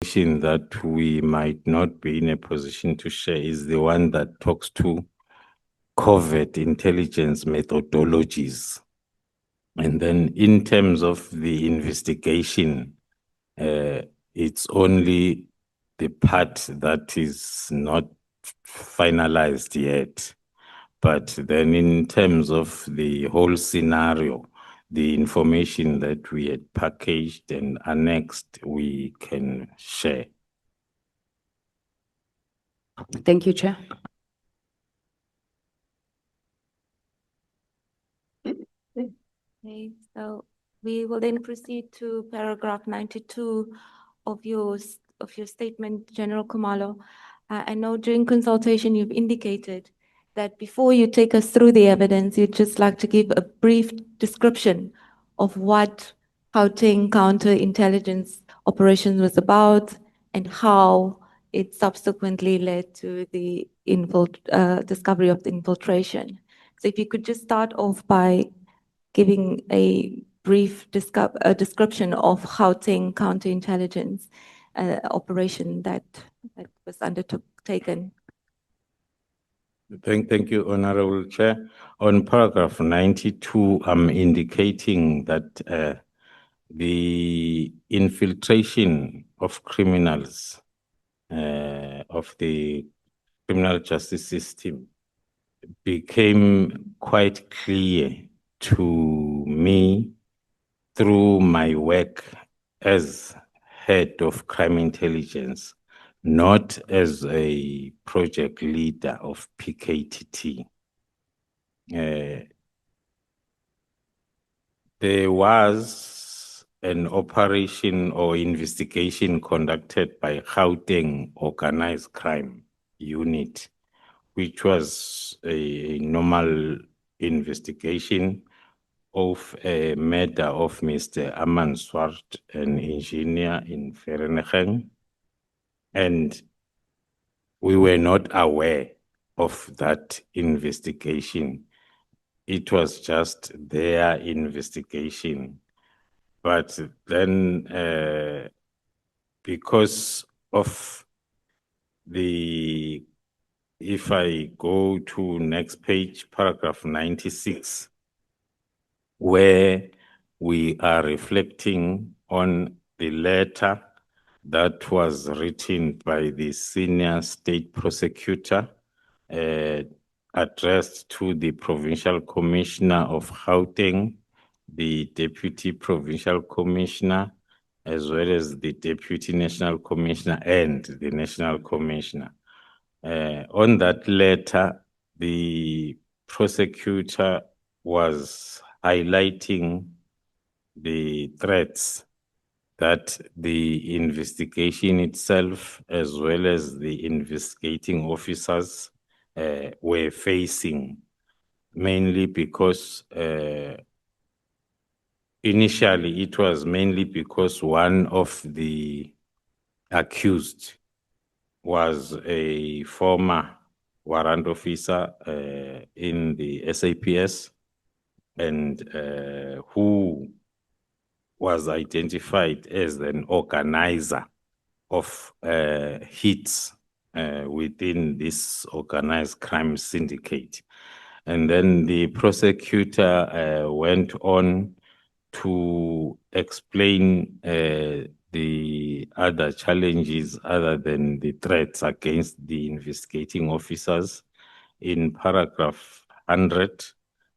that we might not be in a position to share is the one that talks to covert intelligence methodologies. And then in terms of the investigation, it's only the part that is not finalized yet. But then in terms of the whole scenario, the information that we had packaged and annexed, we can share. Thank you, Chair. Okay, so we will then proceed to paragraph 92 of your statement, General Kumalo. I know during consultation you've indicated that before you take us through the evidence, you'd just like to give a brief description of what Gauteng counterintelligence operation was about and how it subsequently led to the discovery of the infiltration. So if you could just start off by giving a brief description of Gauteng counterintelligence operation that was undertaken. Thank you, Honorable Chair. On paragraph 92, I'm indicating that the infiltration of criminals of the criminal justice system became quite clear to me through my work as head of crime intelligence, not as a project leader of PKTT. There was an operation or investigation conducted by Gauteng Organized Crime Unit, which was a normal investigation of a murder of Mr. Aman Swart, an engineer in Vereeniging, and we were not aware of that investigation. It was just their investigation. But then, because of if I go to next page, paragraph 96, where we are reflecting on the letter that was written by the senior state prosecutor addressed to the provincial commissioner of Gauteng, the deputy provincial commissioner, as well as the deputy national commissioner and the national commissioner. On that letter, the prosecutor was highlighting the threats that the investigation itself, as well as the investigating officers, were facing, mainly because initially it was mainly because one of the accused was a former warrant officer in the SAPS and who was identified as an organizer of hits within this organized crime syndicate. And then the prosecutor went on to explain the other challenges other than the threats against the investigating officers. In paragraph 100,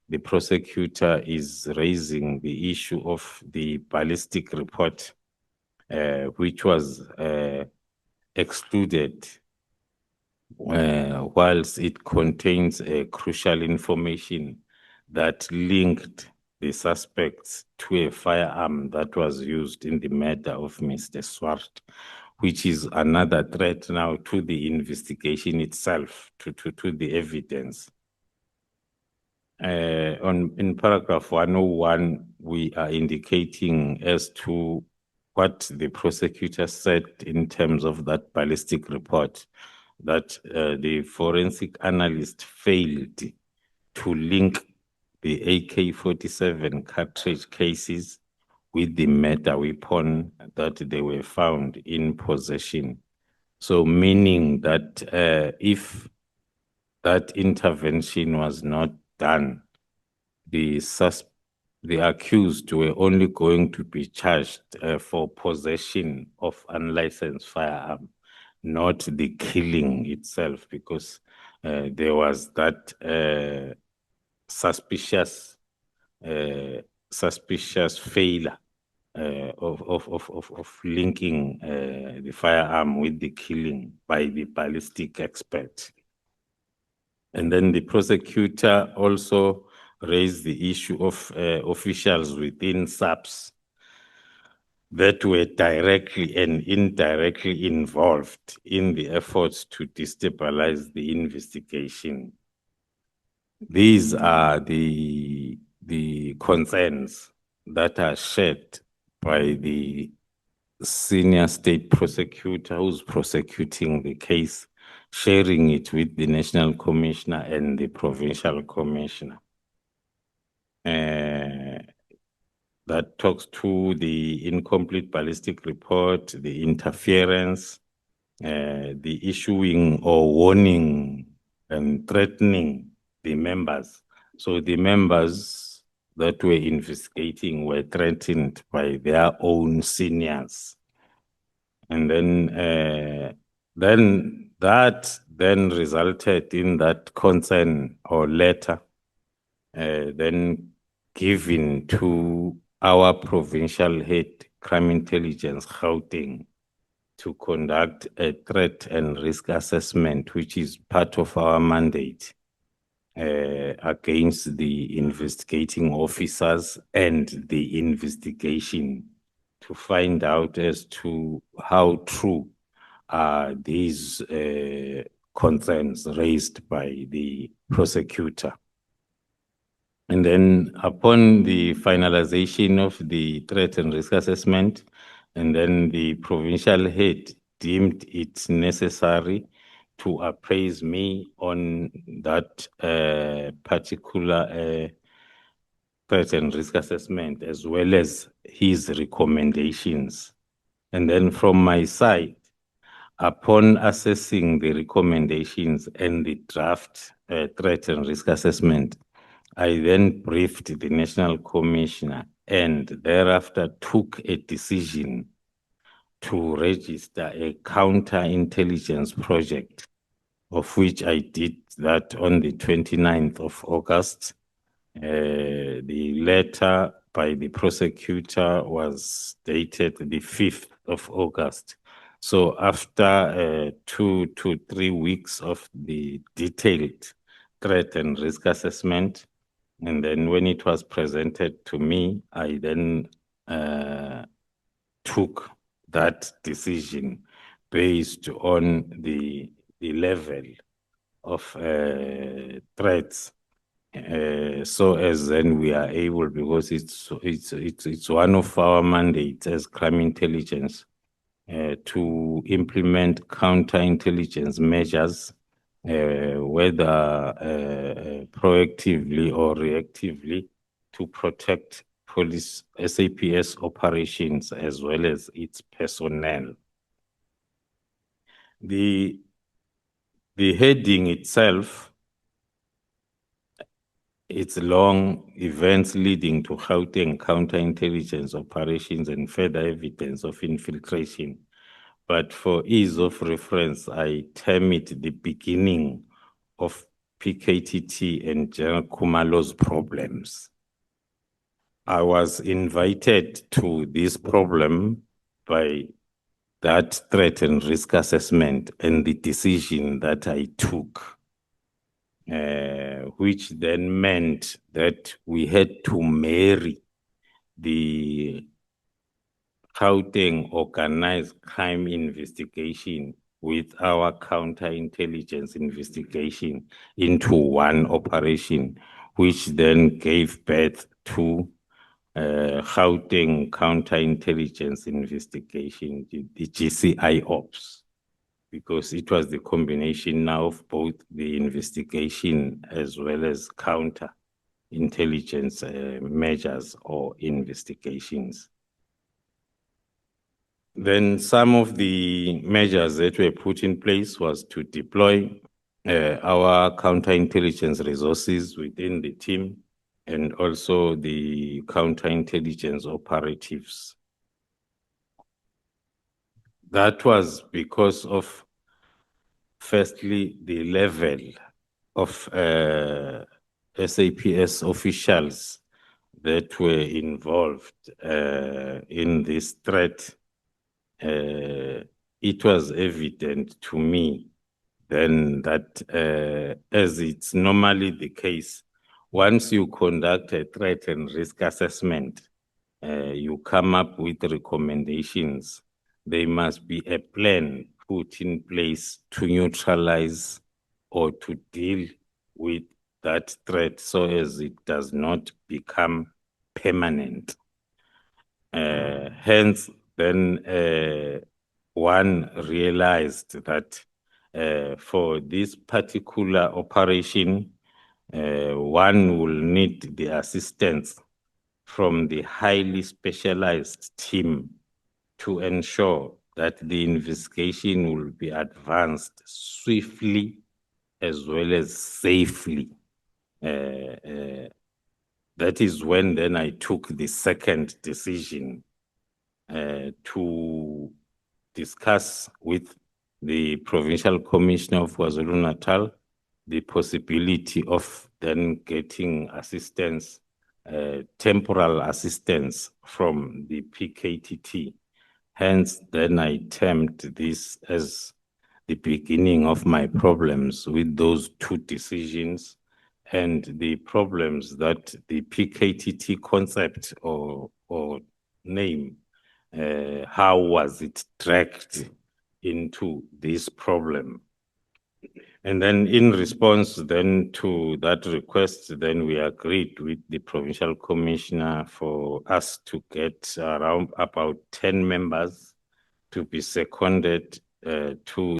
the prosecutor is raising the issue of the ballistic report, which was excluded whilst it contains crucial information that linked the suspects to a firearm that was used in the murder of Mr. Swart, which is another threat now to the investigation itself, to the evidence. In paragraph 101, we are indicating as to what the prosecutor said in terms of that ballistic report, that the forensic analyst failed to link the AK-47 cartridge cases with the murder weapon that they were found in possession. So meaning that if that intervention was not done, the accused were only going to be charged for possession of unlicensed firearm, not the killing itself, because there was that suspicious failure of linking the firearm with the killing by the ballistic expert. And then the prosecutor also raised the issue of officials within SAPS that were directly and indirectly involved in the efforts to destabilize the investigation. These are the concerns that are shared by the senior state prosecutor who's prosecuting the case, sharing it with the national commissioner and the provincial commissioner. That talks to the incomplete ballistic report, the interference, the issuing or warning and threatening the members. So the members that were investigating were threatened by their own seniors. And then that resulted in that concern or letter then given to our provincial head, crime intelligence, Gauteng, to conduct a threat and risk assessment, which is part of our mandate against the investigating officers and the investigation to find out as to how true are these concerns raised by the prosecutor. And then upon the finalization of the threat and risk assessment, and then the provincial head deemed it necessary to appraise me on that particular threat and risk assessment, as well as his recommendations. And then from my side, upon assessing the recommendations and the draft threat and risk assessment, I then briefed the National Commissioner and thereafter took a decision to register a counterintelligence project, of which I did that on the 29th of August. The letter by the prosecutor was dated the 5th of August. So after 2 to 3 weeks of the detailed threat and risk assessment, and then when it was presented to me, I then took that decision based on the level of threats. So as then we are able, because it's one of our mandates as crime intelligence to implement counterintelligence measures, whether proactively or reactively, to protect police SAPS operations as well as its personnel. The heading itself, it's long: events leading to Gauteng counterintelligence operations and further evidence of infiltration. But for ease of reference, I term it the beginning of PKTT and General Khumalo's problems. I was invited to this problem by that threat and risk assessment and the decision that I took, which then meant that we had to marry the Gauteng organized crime investigation with our counterintelligence investigation into one operation, which then gave birth to Gauteng counterintelligence investigation, the GCI Ops, because it was the combination now of both the investigation as well as counterintelligence measures or investigations. Then some of the measures that were put in place was to deploy our counterintelligence resources within the team and also the counterintelligence operatives. That was because of, firstly, the level of SAPS officials that were involved in this threat. It was evident to me then that as it's normally the case, once you conduct a threat and risk assessment, you come up with recommendations. There must be a plan put in place to neutralize or to deal with that threat so as it does not become permanent. Hence, then one realized that for this particular operation, one will need the assistance from the highly specialized team to ensure that the investigation will be advanced swiftly as well as safely. That is when then I took the second decision to discuss with the Provincial Commissioner of KwaZulu-Natal the possibility of then getting assistance, temporal assistance from the PKTT. Hence, then I termed this as the beginning of my problems with those two decisions and the problems that the PKTT concept or name, how was it dragged into this problem? And then in response then to that request, then we agreed with the Provincial Commissioner for us to get around about 10 members to be seconded to